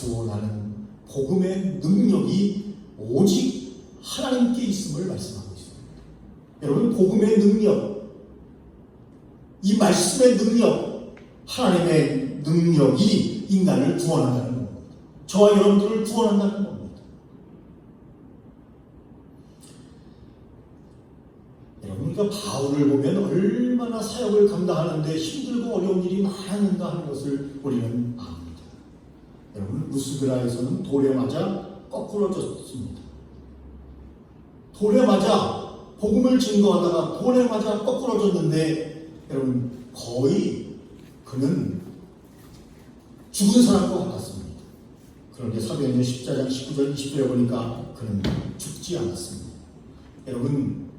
구원하는 복음의 능력이 오직 하나님께 있음을 말씀하고 있습니다. 여러분, 복음의 능력, 이 말씀의 능력, 하나님의 능력이 인간을 구원한다는 겁니다. 저와 여러분들을 구원한다는 겁니다. 여러분, 바울을 보면 얼마나 사역을 감당하는데 힘들고 어려운 일이 많은가 하는 것을 우리는 압니다. 여러분, 루스드라에서는 돌에 맞아 거꾸러졌습니다. 돌에 맞아 복음을 증거하다가 돌에 맞아 거꾸러졌는데, 여러분, 거의 그는 죽은 사람과 같았습니다. 그런데 사도행전 14장 19절 20절에 보니까 그는 죽지 않았습니다. 여러분,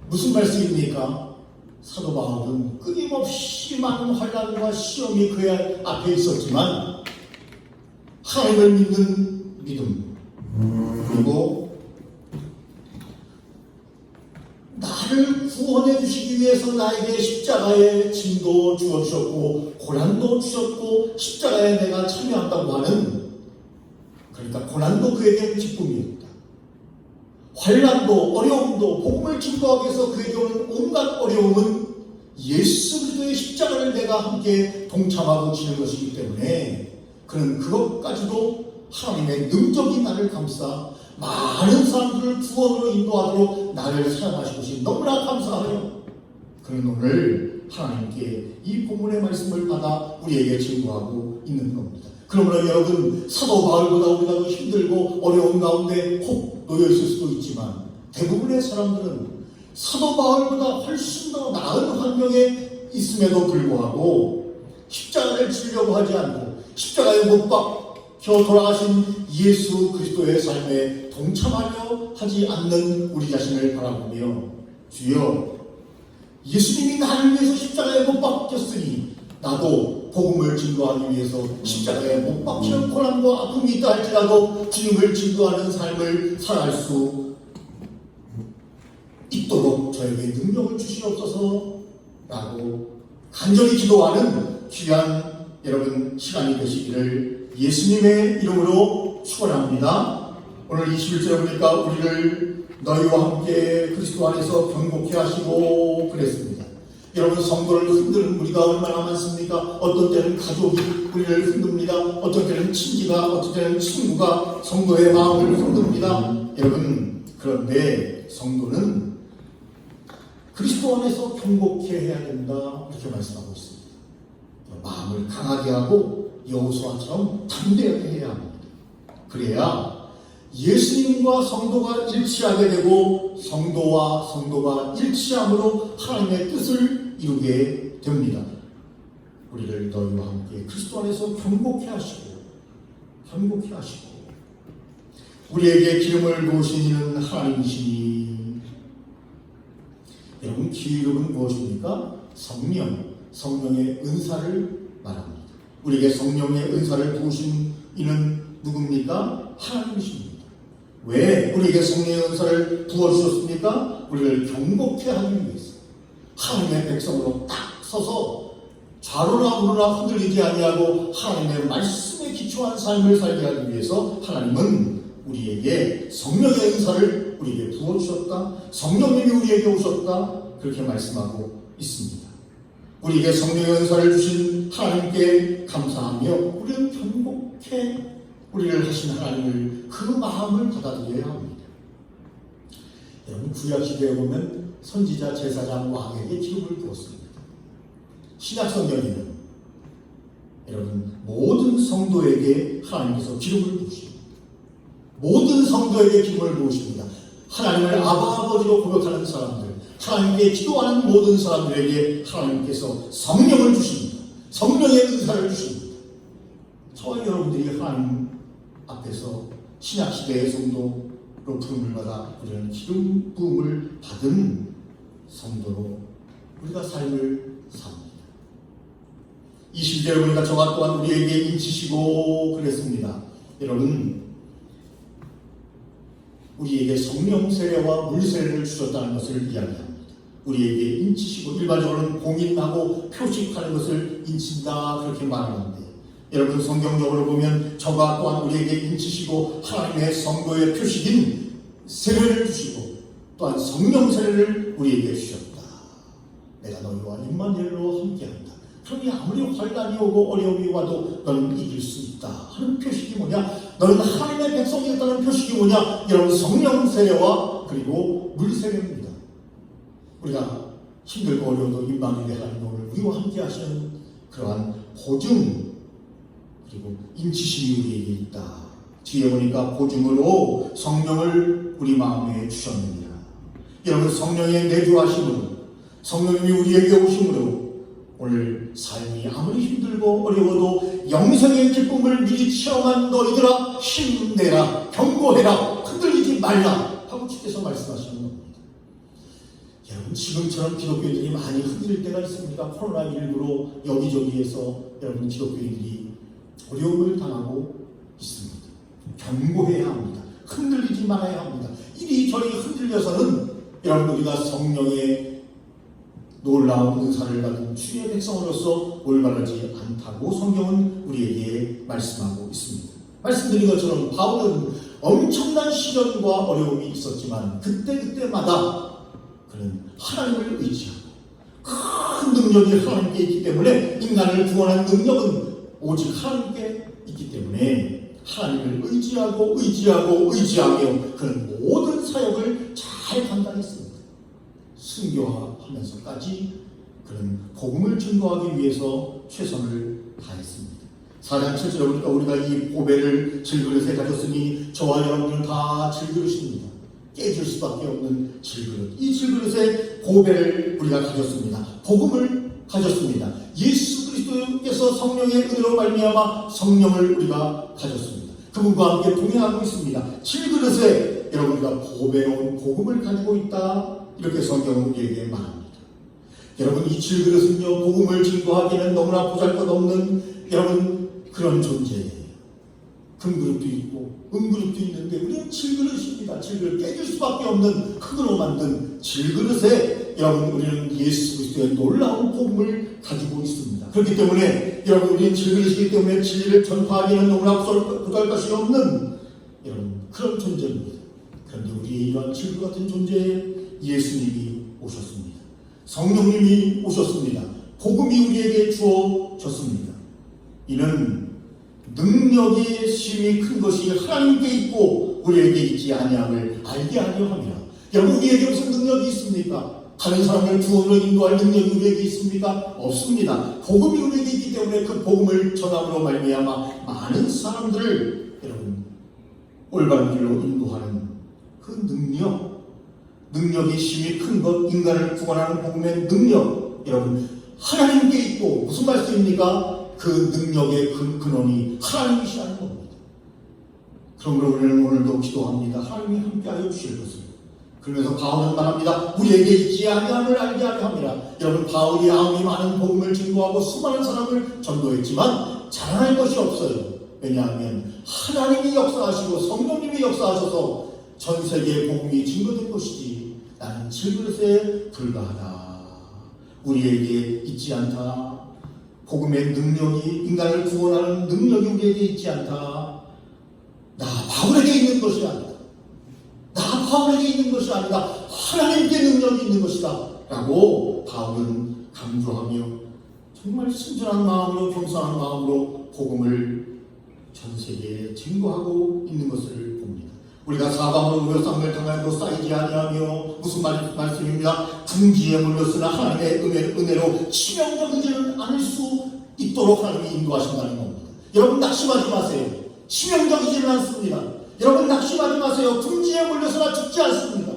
무슨 말씀입니까? 사도 바울은 끊임없이 많은 환난과 시험이 그의 앞에 있었지만 하나님을 믿는 믿음, 그리고 나를 구원해 주시기 위해서 나에게 십자가의 짐도 주어주셨고 고난도 주셨고 십자가에 내가 참여한다고 하는, 그러니까 고난도 그에게 기쁨이었다. 환난도 어려움도 복음을 증거하기 위해서 그에게 오는 온갖 어려움은 예수 그리스도의 십자가를 내가 함께 동참하고 지는 것이기 때문에 그는 그것까지도 하나님의 능력이 나를 감싸 많은 사람들을 구원으로 인도하도록 나를 사용하신 것이 너무나 감사하여 그는 오늘 하나님께 이 본문의 말씀을 받아 우리에게 증거하고 있는 겁니다. 그러므로 여러분, 사도 바울보다 우리가 더 힘들고 어려운 가운데 혹 놓여 있을 수도 있지만 대부분의 사람들은 사도 바울보다 훨씬 더 나은 환경에 있음에도 불구하고 십자가를 지려고 하지 않고 십자가에 못 박혀 돌아가신 예수 그리스도의 삶에 동참하려 하지 않는 우리 자신을 바라보며, 주여, 예수님이 나를 위해서 십자가에 못 박혔으니 나도 복음을 증거하기 위해서 십자가에 못 박히는 고난과 아픔이 있다 할지라도 주님을 증거하는 삶을 살아갈 수 있도록 저에게 능력을 주시옵소서 라고 간절히 기도하는 귀한 여러분 시간이 되시기를 예수님의 이름으로 축원합니다. 오늘 21절에 보니까 우리를 너희와 함께 그리스도 안에서 경고케 하시고 그랬습니다. 여러분, 성도를 흔드는 무리가 얼마나 많습니까? 어떤 때는 가족이 우리를 흔듭니다. 어떤 때는 친지가, 어떤 때는 친구가 성도의 마음을 흔듭니다. 여러분, 그런데 성도는 그리스도 안에서 경고케 해야 된다, 이렇게 말씀하고 있습니다. 마음을 강하게 하고 여호수아처럼 담대하게 해야 합니다. 그래야 예수님과 성도가 일치하게 되고 성도와 성도가 일치함으로 하나님의 뜻을 이루게 됩니다. 우리를 너희와 함께 그리스도 안에서 경고케 하시고 우리에게 기름을 부으신 이는 하나님이시니. 여러분, 기름은 무엇입니까? 성령의 은사를 말합니다. 우리에게 성령의 은사를 부으신 이는 누굽니까? 하나님이십니다. 왜 우리에게 성령의 은사를 부어주셨습니까? 우리를 경고케 하기 위해서, 하나님의 백성으로 딱 서서 좌로나 우로나 흔들리지 아니하고 하나님의 말씀에 기초한 삶을 살게 하기 위해서 하나님은 우리에게 성령의 은사를 우리에게 부어주셨다, 성령님이 우리에게 오셨다, 그렇게 말씀하고 있습니다. 우리에게 성령의 은사를 주신 하나님께 감사하며 우리는 경고케 우리를 하신 하나님을, 그 마음을 받아들여야 합니다. 여러분, 구약시대에 보면 선지자, 제사장, 왕에게 기름을 부었습니다. 신약성경에는 여러분, 모든 성도에게 하나님께서 기름을 부으십니다. 모든 성도에게 기름을 부으십니다. 하나님을 아버지로 고백하는 사람들, 하나님께 기도하는 모든 사람들에게 하나님께서 성령을 주십니다. 성령의 은사를 주십니다. 저와 여러분들이 하나님 앞에서 신약시대의 성도로 부름을 받아 우리는 기름 부음을 받은 성도로 우리가 삶을 삽니다. 20절에 보니까 저가 또한 우리에게 인치시고 그랬습니다. 여러분, 우리에게 성령 세례와 물 세례를 주셨다는 것을 이야기합니다. 우리에게 인치시고, 일반적으로는 봉인하고 표식하는 것을 인친다, 그렇게 말하는데, 여러분 성경적으로 보면 저가 또한 우리에게 인치시고 하나님의 성도의 표식인 세례를 주시고 또한 성령 세례를 우리에게 주셨다. 내가 너희와 임마누엘로 함께한다. 그러니 아무리 환난이 오고 어려움이 와도 너는 이길 수 있다 하는 표식이 뭐냐? 너는 하나님의 백성이었다는 표식이 뭐냐? 여러분 성령 세례와 그리고 물 세례입니다. 우리가 힘들고 어려워도 임마누엘 하나님 오늘 우리와 함께 하시는 그러한 보증 그리고 인치심이 우리에게 있다. 뒤에 보니까 보증으로 성령을 우리 마음에 주셨느니라. 여러분 성령의 내주하심으로 성령님이 우리에게 오심으로 오늘 삶이 아무리 힘들고 어려워도 영생의 기쁨을 미리 체험한 너희들아 힘내라 경고해라 흔들리지 말라 하고 주께서 말씀하시는 겁니다. 여러분 지금처럼 기독교인들이 많이 흔들릴 때가 있습니다. 코로나19로 여기저기에서 여러분 기독교인들이 어려움을 당하고 있습니다. 경고해야 합니다. 흔들리지 말아야 합니다. 이리저리 흔들려서는 여러분 우리가 성령의 놀라운 은사를 받은 주의 백성으로서 올바르지 않다고 성경은 우리에게 말씀하고 있습니다. 말씀드린 것처럼 바울은 엄청난 시련과 어려움이 있었지만 그때마다 그는 하나님을 의지하고 큰 능력이 하나님께 있기 때문에 인간을 구원하는 능력은 오직 하나님께 있기 때문에 하나님을 의지하며 그는 모든 사역을 잘 감당했습니다. 순교하면서까지 그는 복음을 증거하기 위해서 최선을 다했습니다. 4장 7절에 보니까 우리가 이 보배를 질그릇에 가졌으니 저와 여러분은 다 질그릇입니다. 깨질 수밖에 없는 질그릇. 이 질그릇에 보배를 우리가 가졌습니다. 복음을 가졌습니다. 예수 그리스도께서 성령의 은혜로 말미암아 성령을 우리가 가졌습니다. 그분과 함께 동행하고 있습니다. 질그릇에 여러분 우리가 보배로운 복음을 가지고 있다. 이렇게 성경은 우리에게 말합니다. 여러분 이 질그릇은요 복음을 증거하기에는 너무나 보잘것없는 여러분 그런 존재예요. 금그릇도 있고 은그릇도 있는데 우리는 질그릇입니다. 질그릇 깨질 수밖에 없는 흙으로 만든 질그릇에 여러분 우리는 예수 그리스도의 놀라운 복음을 가지고 있습니다. 그렇기 때문에 여러분 우리는 질그릇이기 때문에 진리를 전파하기에는 너무나 보잘것이 없는 여러분 그런 존재입니다. 그런데 우리의 이러한 질그릇 같은 존재에 예수님이 오셨습니다. 성령님이 오셨습니다. 복음이 우리에게 주어졌습니다. 이는 능력이 심히 큰 것이 하나님께 있고 우리에게 있지 아니함을 알게 하려 함이라. 여러분 우리에게 무슨 능력이 있습니까? 다른 사람을 구원으로 인도할 능력이 우리에게 있습니까? 없습니다. 복음이 우리에게 있기 때문에 그 복음을 전함으로 말미암아 많은 사람들을 여러분 올바른 길로 인도하는 그 능력이 심히 큰 것, 인간을 구원하는 복음의 능력, 여러분 하나님께 있고 무슨 말씀입니까? 그 능력의 근원이 하나님이시라는 겁니다. 그러므로 우리는 오늘도 기도합니다. 하나님이 함께하여 주실 것을. 그러면서 바울은 말합니다. 우리에게 있지 아니함을 알게 하려 함이라. 여러분 바울이 아무리 많은 복음을 증거하고 수많은 사람을 전도했지만 자랑할 것이 없어요. 왜냐하면 하나님이 역사하시고 성령님이 역사하셔서 전 세계에 복음이 증거된 것이지 나는 질그릇에 불과하다. 우리에게 있지 않다. 복음의 능력이 인간을 구원하는 능력이 우리에게 있지 않다. 나 바울에게 있는 것이 아니다. 나 바울에게 있는 것이 아니다. 하나님께 능력이 있는 것이다. 라고 바울은 강조하며 정말 순전한 마음으로 겸손한 마음으로 복음을 전 세계에 증거하고 있는 것을 봅니다. 우리가 사방으로 우려쌈을 당하여도 쌓이지 아니하며 무슨 말씀입니다. 궁지에 물렸으나 하나님의 은혜로 치명적이지는 않을 수 있도록 하나님이 인도하신다는 겁니다. 여러분 낙심하지 마세요. 치명적이지는 않습니다. 여러분 낙심하지 마세요. 궁지에 물려서나 죽지 않습니다.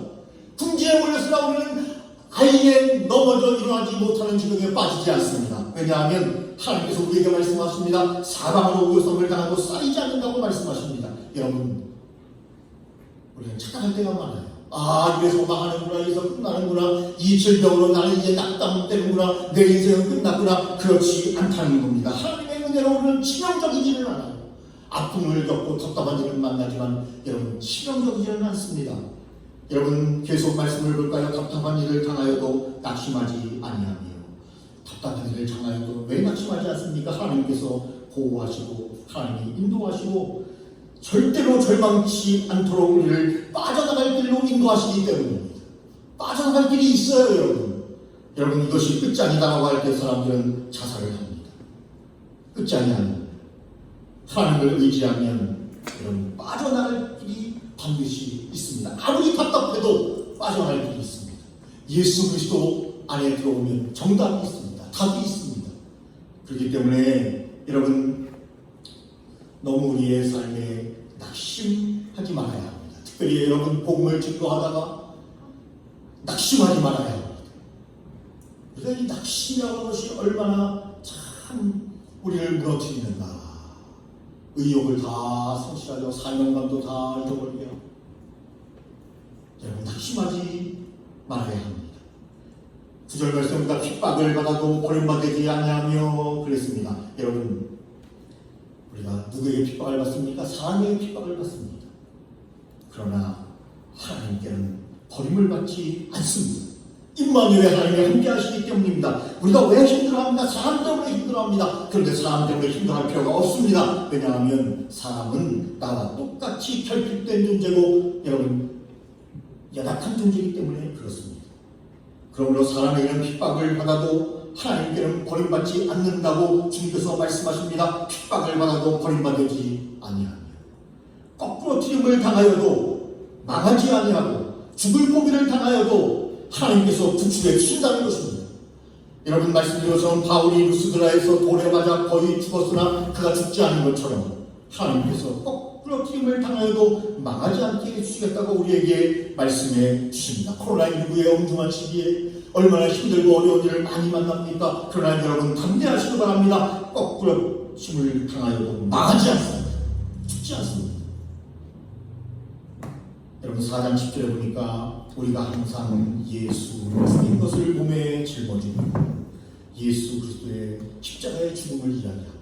궁지에 물려서나 우리는 아예 넘어져 일어나지 못하는 지경에 빠지지 않습니다. 왜냐하면 하나님께서 우리에게 말씀하십니다. 사방으로 우려쌈을 당하고 쌓이지 않는다고 말씀하십니다. 여러분 우리는 착각할 때가 많아요. 이래서 망하는구나, 이래서 끝나는구나, 이 질병으로 나는 이제 낙담되는구나, 내 인생은 끝났구나. 그렇지 않다는 겁니다. 하나님의 은혜로 우리는 치명적이지는 않아요. 아픔을 겪고 답답한 일을 만나지만 여러분 치명적이지는 않습니다. 여러분 계속 말씀을 볼까요? 답답한 일을 당하여도 낙심하지 아니하며 답답한 일을 당하여도 왜 낙심하지 않습니까? 하나님께서 보호하시고 하나님이 인도하시고 절대로 절망치 않도록 우리를 빠져나갈 길로 인도하시기 때문입니다. 빠져나갈 길이 있어요, 여러분. 여러분, 이것이 끝장이다라고 할 때 사람들은 자살을 합니다. 끝장이 아닙니다. 하나님을 의지하면 여러분 빠져나갈 길이 반드시 있습니다. 아무리 답답해도 빠져나갈 길이 있습니다. 예수 그리스도 안에 들어오면 정답이 있습니다. 답이 있습니다. 그렇기 때문에 여러분 너무 우리의 삶에 낙심하지 말아야 합니다. 특별히 여러분 복음을 증거하다가 낙심하지 말아야 합니다. 그러니까 이 낙심이라는 것이 얼마나 참 우리를 무너뜨리는가. 의욕을 다 상실하죠. 사명감도 다 잃어버리며 여러분 낙심하지 말아야 합니다. 9절 말씀입니다. 핍박을 받아도 버림받지 아니하며 그랬습니다. 여러분 우리가 누구에게 핍박을 받습니까? 사람에게 핍박을 받습니다. 그러나 하나님께는 버림을 받지 않습니다. 임마누엘 하나님이 함께 하시기 때문입니다. 우리가 왜 힘들어합니까? 사람 때문에 힘들어합니다. 그런데 사람 때문에 힘들어할 필요가 없습니다. 왜냐하면 사람은 나와 똑같이 결핍된 존재고 여러분 연약한 존재이기 때문에 그렇습니다. 그러므로 사람에게는 핍박을 받아도 하나님께는 버림받지 않는다고 주님께서 말씀하십니다. 핍박을 받아도 버림받지 아니하며 거꾸로 튀김을 당하여도 망하지 아니하고 죽을 고비를 당하여도 하나님께서 구출해 주신다는 것입니다. 여러분 말씀드린 것처럼 바울이 루스드라에서 돌에 맞아 거의 죽었으나 그가 죽지 않은 것처럼 하나님께서 거꾸로 튀김을 당하여도 망하지 않게 해주시겠다고 우리에게 말씀해 주십니다. 코로나19의 엄중한 시기에 얼마나 힘들고 어려운 일을 많이 만납니까? 그러나 여러분 담대하시기 바랍니다. 거꾸로 튀김을 당하여도 망하지 않습니다. 죽지 않습니다. 여러분 4장 10절에 보니까 우리가 항상 예수 죽인 것을 몸에 짊어지고 예수 그리스도의 십자가의 죽음을 이야기합니다.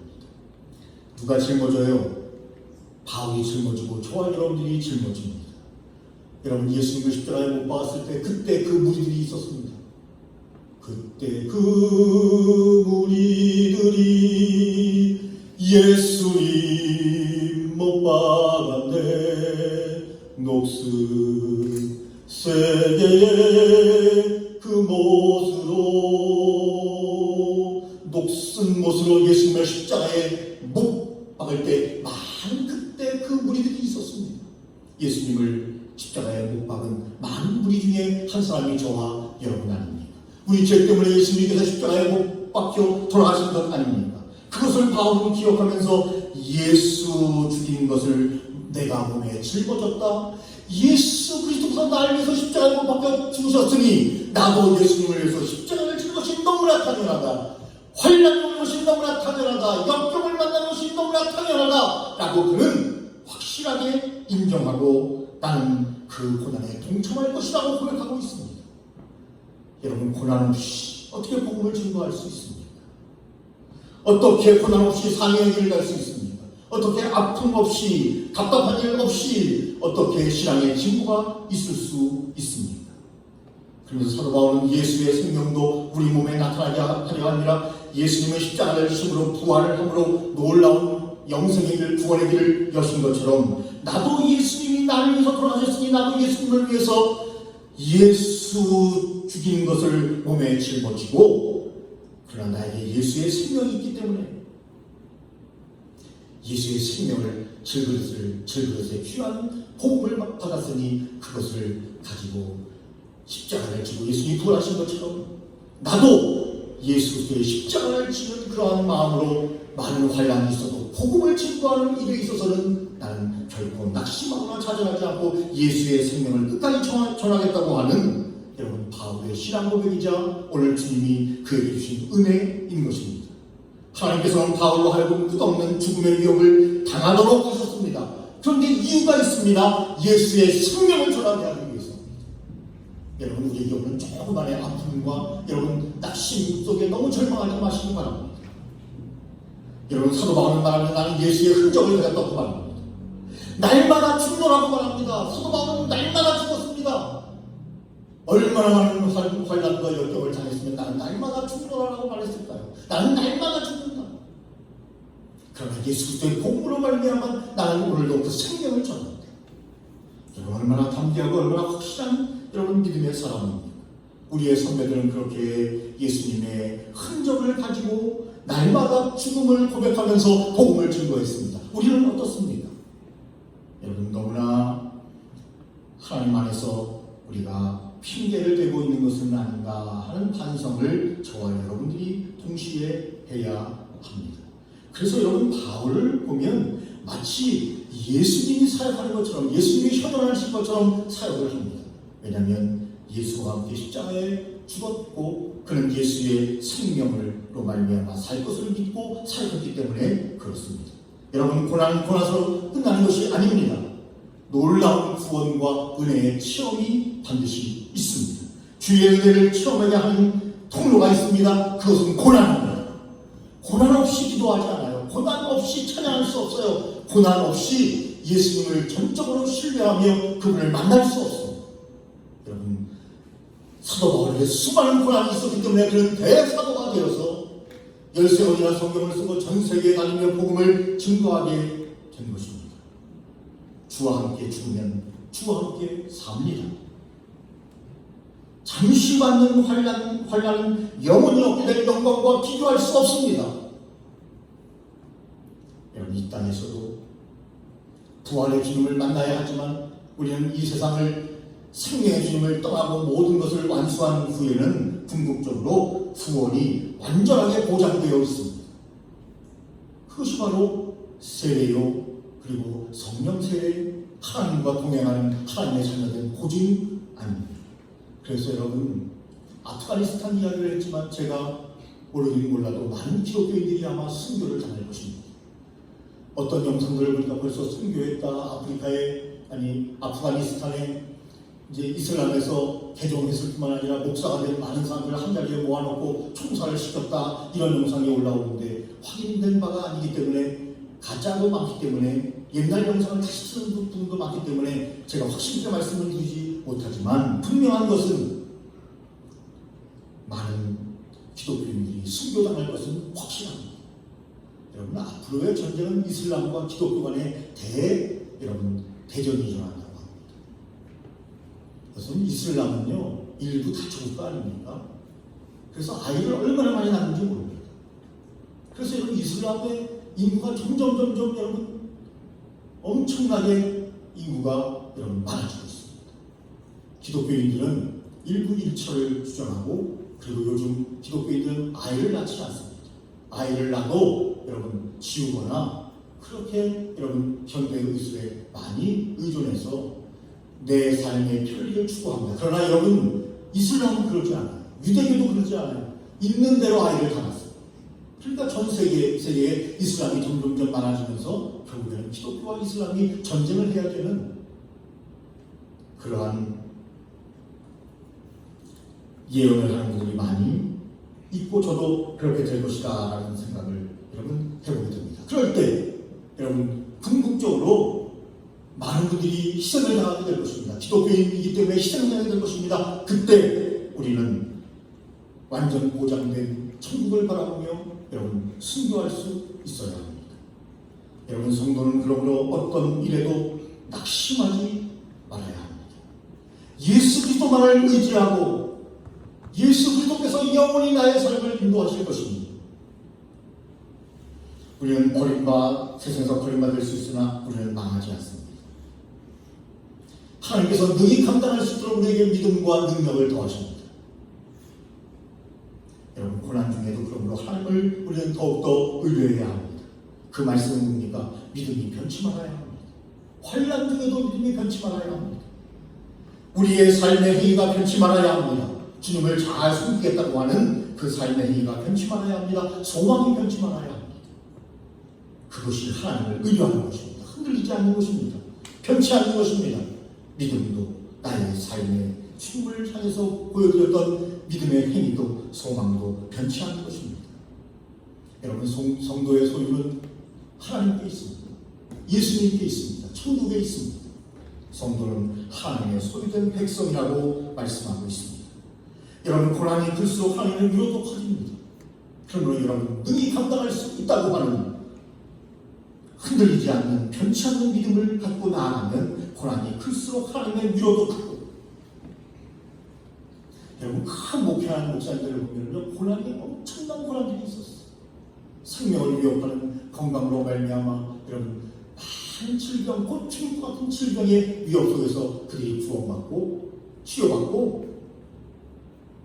누가 짊어져요? 바울이 짊어지고 저와 여러분들이 짊어집니다. 여러분 예수님을 십자가에 못 박았을 때 그때 그 무리들이 있었습니다. 그때 그 무리들이 예수님 못 박았네 녹슨 세계의 그 못으로 녹슨 못으로 예수님을 십자가에 못 박을 때 많은 그때 그 무리들이 있었습니다. 예수님을 십자가에 못 박은 많은 무리 중에 한 사람이 저와 여러분 아닙니까? 우리 죄 때문에 예수님께서 십자가에 못 박혀 돌아가신 것 아닙니까? 그것을 바울은 기억하면서 예수 죽인 것을 내가 몸에 짊어졌다. 예수 그리스도께서 나를 위해서 십자가에 못 박혀 죽으셨으니 나도 예수님을 위해서 십자가를 지는 것이 너무나 당연하다. 환난을 오는 것이 너무나 당연하다. 역경을 만나는 것이 너무나 당연하다. 라고 그는 확실하게 인정하고 나는 그 고난에 동참할 것이라고 고백하고 있습니다. 여러분 고난 없이 어떻게 복음을 증거할 수 있습니까? 어떻게 고난 없이 상의 길을 갈 수 있습니까? 어떻게 아픔 없이 답답한 일 없이 어떻게 신앙의 진보가 있을 수 있습니까? 그러면서 사도 바울은 예수의 생명도 우리 몸에 나타나게 하려 아니라 예수님의 십자가를 지심으로 부활을 함으로 놀라운 영생의 길, 구원의 길을 여신 것처럼 나도 예수님이 나를 위해서 돌아가셨으니 나도 예수님을 위해서 예수 죽인 것을 몸에 짊어지고 그러나 나에게 예수의 생명이 있기 때문에 예수의 생명을 질그릇에 귀한 복음을 받았으니 그것을 가지고 십자가를 지고 예수님이 부활하신 것처럼 나도 예수의 십자가를 지는 그러한 마음으로 많은 환난이 있어도 복음을 증거하는 일에 있어서는 나는 결코 낙심하거나 좌절하지 않고 예수의 생명을 끝까지 전하겠다고 하는 여러분 바울의 신앙 고백이자 오늘 주님이 그에게 주신 은혜인 것입니다. 하나님께서는 바울로 하여금 끝없는 죽음의 위협을 당하도록 하셨습니다. 그런데 이유가 있습니다. 예수의 생명을 전하게 하기 위해서입니다. 여러분 우리에게 오는 조그만의 아픔과 여러분 낙심 속에 너무 절망하지 마시기 바랍니다. 여러분 사도 바울은 말하면 나는 예수의 흔적을 가졌다고 말합니다. 날마다 죽노라고 말합니다. 사도 바울은 날마다 죽었습니다. 얼마나 많은 환난과 역경을 당했으면 나는 날마다 죽노라고 말했을까요? 나는 날마다 죽는다. 그러나 예수 그리스도의 복음으로 말미암아 나는 오늘도 그 생명을 전합니다. 여러분 얼마나 담대하고 얼마나 확실한 여러분 믿음의 사람입니다. 우리의 선배들은 그렇게 예수님의 흔적을 가지고 날마다 죽음을 고백하면서 복음을 증거했습니다. 우리는 어떻습니까? 여러분 너무나 하나님 안에서 우리가 핑계를 대고 있는 것은 아닌가 하는 반성을 저와 여러분들이 동시에 해야 합니다. 그래서 여러분 바울을 보면 마치 예수님이 사역하는 것처럼 예수님이 현존하신 것처럼 사역을 합니다. 왜냐하면 예수와 함께 십자가에 죽었고 그는 예수의 생명으로 말미암아 살 것을 믿고 사역했기 때문에 그렇습니다. 여러분 고난은 고난으로 끝나는 것이 아닙니다. 놀라운 구원과 은혜의 체험이 반드시 있습니다. 주의 은혜를 체험하게 하는 통로가 있습니다. 그것은 고난입니다. 고난 없이 기도하지 않아요. 고난 없이 찬양할 수 없어요. 고난 없이 예수님을 전적으로 신뢰하며 그분을 만날 수 없습니다. 여러분 사도 바울에게 수많은 고난이 있었기 때문에 그는 대사도가 되어서 13권이나 성경을 쓰고 전 세계에 다니며 복음을 증거하게 된 것입니다. 주와 함께 죽으면 주와 함께 삽니다. 잠시 받는 환난은 영원히 얻게 될 영광과 비교할 수 없습니다. 여러분 이 땅에서도 부활의 주님을 만나야 하지만 우리는 이 세상을 생명의 주님을 떠나고 모든 것을 완수한 후에는 궁극적으로 구원이 완전하게 보장되어 있습니다. 그것이 바로 세례요 그리고 성령 세례 하나님과 동행하는 하나님의 자녀된 고증 아닙니다. 그래서 여러분 아프가니스탄 이야기를 했지만 제가 모르긴 몰라도 많은 기독교인들이 아마 순교를 당할 것입니다. 어떤 영상들을 보니까 벌써 순교했다 아프가니스탄에 이제 이슬람에서 개종했을 뿐만 아니라 목사가 된 많은 사람들을 한 자리에 모아놓고 총살을 시켰다 이런 영상이 올라오는데 확인된 바가 아니기 때문에 가짜도 많기 때문에 옛날 영상을 다시 쓰는 분도 많기 때문에 제가 확실하게 말씀을 드리지 못하지만 분명한 것은 많은 기독교인들이 순교당할 것은 확실합니다. 여러분 앞으로의 전쟁은 이슬람과 기독교 간의 대전이 일어난다고 합니다. 그래서 이슬람은요 일부 다 죽을 거 아닙니까? 그래서 아이를 얼마나 많이 낳는지 모릅니다. 그래서 여러분 이슬람의 인구가 점점 여러분 엄청나게 인구가 여러분 많아지고 있습니다. 기독교인들은 일부 일처를 주장하고 그리고 요즘 기독교인들은 아이를 낳지 않습니다. 아이를 낳아도 여러분 지우거나 그렇게 여러분 현대 의술에 많이 의존해서 내 삶의 편리를 추구합니다. 그러나 여러분 이슬람은 그러지 않아요. 유대교도 그러지 않아요. 있는 대로 아이를 다 낳습니다. 그러니까 전 세계에 이슬람이 점점 많아지면서 결국에는 기독교와 이슬람이 전쟁을 해야 되는 그러한 예언을 하는 분들이 많이 있고 저도 그렇게 될 것이다 라는 생각을 여러분 해보게 됩니다. 그럴 때 여러분 궁극적으로 많은 분들이 희생을 당하게 될 것입니다. 기독교인이기 때문에 희생을 당하게 될 것입니다. 그때 우리는 완전 보장된 천국을 바라보며 여러분 순교할 수 있어야 합니다. 여러분 성도는 그러므로 어떤 일에도 낙심하지 말아야 합니다. 예수 그리스도만을 의지하고 예수 그리스도께서 영원히 나의 삶을 인도하실 것입니다. 우리는 세상에서 버림받을 수 있으나 우리는 망하지 않습니다. 하나님께서 능히 감당할 수 있도록 우리에게 믿음과 능력을 더하십니다. 여러분 고난 중에도 그러므로 하나님을 우리는 더욱더 의뢰해야 합니다. 그 말씀은 뭡니까? 믿음이 변치 말아야 합니다. 환난 중에도 믿음이 변치 말아야 합니다. 우리의 삶의 행위가 변치 말아야 합니다. 주님을 잘 섬기겠다고 하는 그 삶의 행위가 변치 말아야 합니다. 소망이 변치 말아야 합니다. 그것이 하나님을 의뢰하는 것입니다. 흔들리지 않는 것입니다. 변치 않는 것입니다. 믿음도 나의 삶의 주님을 향해서 보여드렸던 믿음의 행위도 소망도 변치 않는 것입니다. 여러분 성도의 소유는 하나님께 있습니다. 예수님께 있습니다. 천국에 있습니다. 성도는 하나님의 소유된 백성이라고 말씀하고 있습니다. 여러분 고난이 클수록 하나님의 위로도 커집니다. 그러므로 여러분 능히 감당할 수 있다고 하는 흔들리지 않는 변치 않는 믿음을 갖고 나아가면 고난이 클수록 하나님의 위로도 크고, 여러분 큰 목회하는 목사님들을 보면 고난이 엄청난 고난들이 있었어요. 생명을 위협하는 건강으로 말미암아 여러분 많은 질병, 곧 죽을 것 같은 질병의 위협 속에서 그들이 구원받고 치료받고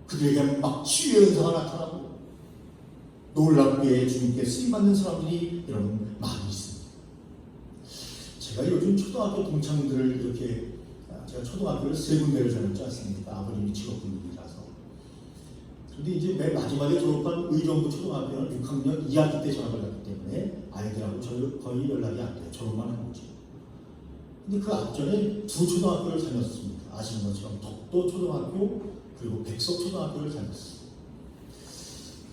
그들에게 막 치유의 은사가 나타나고 놀랍게 주님께 쓰임받는 사람들이 여러분 많이 있습니다. 제가 요즘 초등학교 동창들을 이렇게, 제가 초등학교를 3군데를 다녔지 않습니까? 아버님이 직업군인이라서. 근데 이제 맨 마지막에 졸업한 의정부 초등학교는 6학년 2학기 때 전학을 갔기 때문에 아이들하고 거의 연락이 안 돼요. 졸업만 한 거죠. 근데 그 앞전에 2 초등학교를 다녔습니다. 아시는 것처럼 덕도 초등학교 그리고 백석 초등학교를 다녔어요.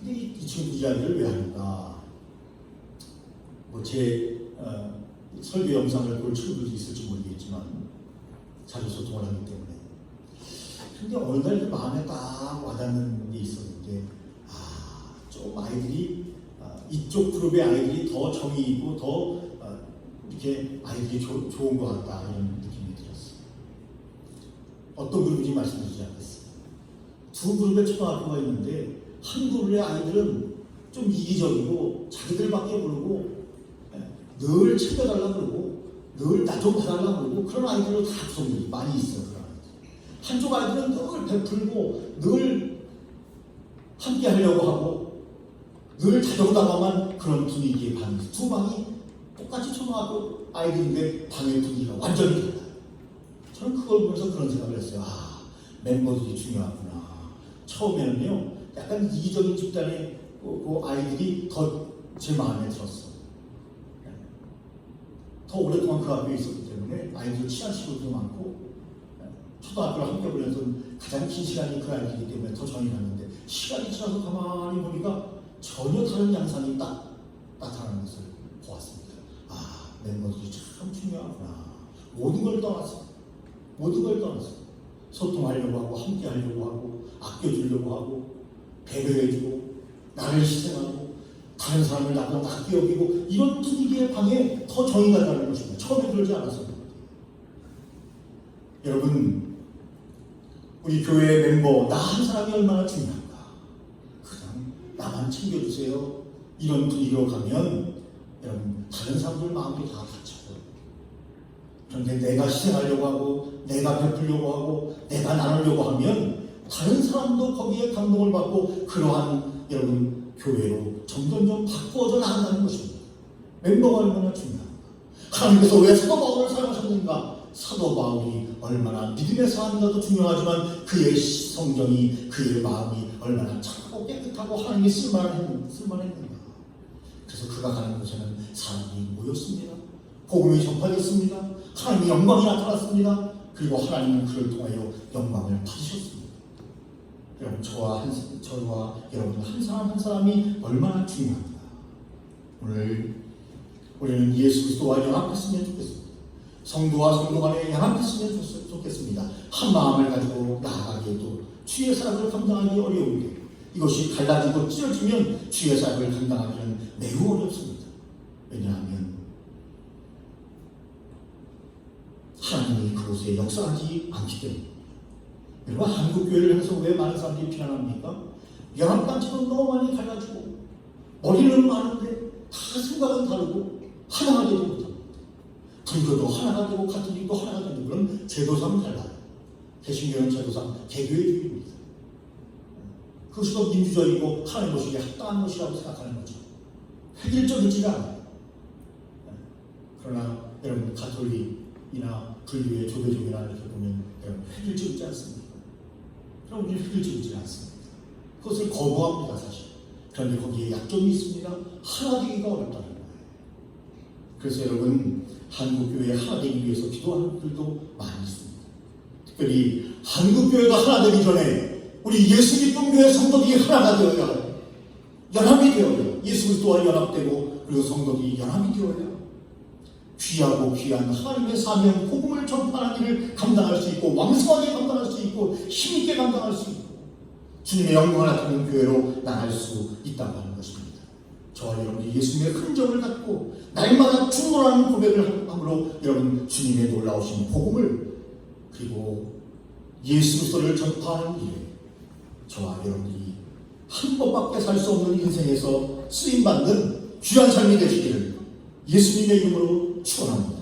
근데 이 친구 이야기를 왜 하는가? 뭐 제 설교 영상을 볼 친구들도 있을지 모르겠지만 자주 소통을 하기 때문에. 근데 어느 날 마음에 딱 와닿는 게 있었는데, 좀 아이들이 이쪽 그룹의 아이들이 더 정이 있고 더 이렇게 아이들이 좋은 것 같다 이런 느낌이 들었어요. 어떤 그룹인지 말씀드리지 않겠습니다. 2 그룹의 초등학교가 있는데 한 그룹의 아이들은 좀 이기적이고 자기들밖에 모르고 늘 챙겨달라 그러고 늘 나 좀 봐달라 그러고 그런 아이들로 다 구성들이 많이 있어요. 그런 아이들. 한쪽 아이들은 늘 베풀고 늘 함께 하려고 하고 늘 다정다감한 그런 분위기의 반이 2 방이 똑같이 초등학교 아이들인데 방의 분위기가 완전히 달라요. 저는 그걸 보면서 그런 생각을 했어요. 멤버들이 중요하구나. 처음에는요 약간 이기적인 집단의 그 아이들이 더 제 마음에 들었어요. 더 오랫동안 그 학교에 있었기 때문에 아이들 친한 친구도 많고, 초등학교를 함께 보내서 가장 긴 시간이 그 아이들이기 때문에 더 정이 났는데, 시간이 지나서 가만히 보니까 전혀 다른 양상이 딱 나타나는 것을 보았습니다. 멤버들이 참 중요하구나. 모든 걸 떠났어. 모든 걸 떠났어. 소통하려고 하고 함께 하려고 하고 아껴주려고 하고 배려해주고 나를 희생하고 다른 사람을 나보다 낫게 여기고 이런 분위기의 방에 더 정이 가다는 것입니다. 처음에 그러지 않았습니다. 여러분, 우리 교회의 멤버 나 한 사람이 얼마나 중요한가. 그냥 나만 챙겨주세요. 이런 분위기로 가면 여러분 다른 사람들 마음도 다 다쳐요. 그런데 내가 희생하려고 하고 내가 베풀려고 하고 내가 나누려고 하면 다른 사람도 거기에 감동을 받고 그러한 여러분 교회로 점점점 바꾸어져 나간다는 것입니다. 멤버가 얼마나 중요한가. 하나님께서 왜 사도 바울을 사용하셨는가. 사도 바울이 얼마나 믿음의 사람인가도 중요하지만 그의 성정이 그의 마음이 얼마나 착하고 깨끗하고 하나님이 쓸만했는가. 그래서 그가 가는 곳에는 사람이 모였습니다. 복음이 전파됐습니다. 하나님의 영광이 나타났습니다. 그리고 하나님은 그를 통하여 영광을 받으셨습니다. 여러분 저와 여러분 한 사람 한 사람이 얼마나 중요합니다. 오늘 우리는 예수 그리스도와 연합했으면 좋겠습니다. 성도와 성도 간에 연합했으면 좋겠습니다. 한 마음을 가지고 나아가기에도 주의 사역을 감당하기 어려운데 이것이 갈라지고 찢어지면 주의 사역을 감당하기는 매우 어렵습니다. 왜냐하면 하나님이 그곳에 역사하지 않기 때문에. 여러분 한국교회를 향해서 왜 많은 사람들이 비난합니까? 연합단체도 너무 많이 갈라지고 머리는 많은데 다 생각은 다르고 하나가 되지 못합니다. 불교도 하나가 되고 가톨릭도 하나가 되고 그런 제도상은 달라요. 개신교는 제도상 개교회주의입니다. 그것이 더 민주적이고 하나님 보시기에 합당한 것이라고 생각하는 거죠. 획일적이지가 않아요. 그러나 여러분 가톨릭이나 불교의 조계종이나 이렇게 보면 여러분 획일적이지 않습니까? 그럼 우리는 획일적이지 않습니다. 그것을 거부합니다 사실. 그런데 거기에 약점이 있습니다. 하나 되기가 어렵다는 거예요. 그래서 여러분 한국교회 하나 되기 위해서 기도하는 분들도 많이 있습니다. 특별히 한국교회가 하나 되기 전에 우리 예수 믿는 교회 성도들이 하나가 되어야 해요. 연합이 되어야 해요. 예수 그리스도와 연합되고 그리고 성도들이 연합이 되어야 해요. 귀하고 귀한 하나님의 사명 복음을 전파하는 일을 감당할 수 있고 왕성하게 감당할 수 있고 힘있게 감당할 수 있고 주님의 영광을 나타내는 교회로 나갈 수 있다고 하는 것입니다. 저와 여러분이 예수님의 흔적을 갖고 날마다 충돌하는 고백을 함으로 여러분 주님의 놀라우신 복음을 그리고 예수 그리스도를 전파하는 일에 저와 여러분이 한 번밖에 살 수 없는 인생에서 쓰임받는 귀한 삶이 되시기를 예수님의 이름으로 축원합니다.